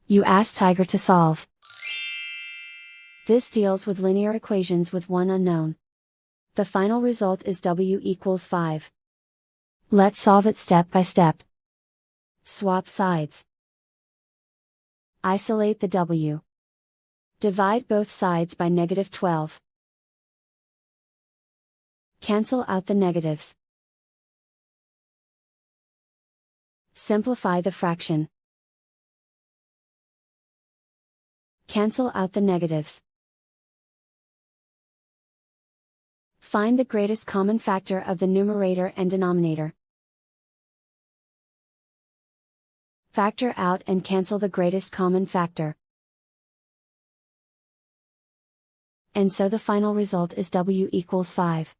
You ask Tiger to solve. This deals with linear equations with one unknown. The final result is w equals 5. Let's solve it step by step. Swap sides. Isolate the w. Divide both sides by -12. Cancel out the negatives. Simplify the fraction. Cancel out the negatives. Find the greatest common factor of the numerator and denominator. Factor out and cancel the greatest common factor. And so the final result is w equals 5.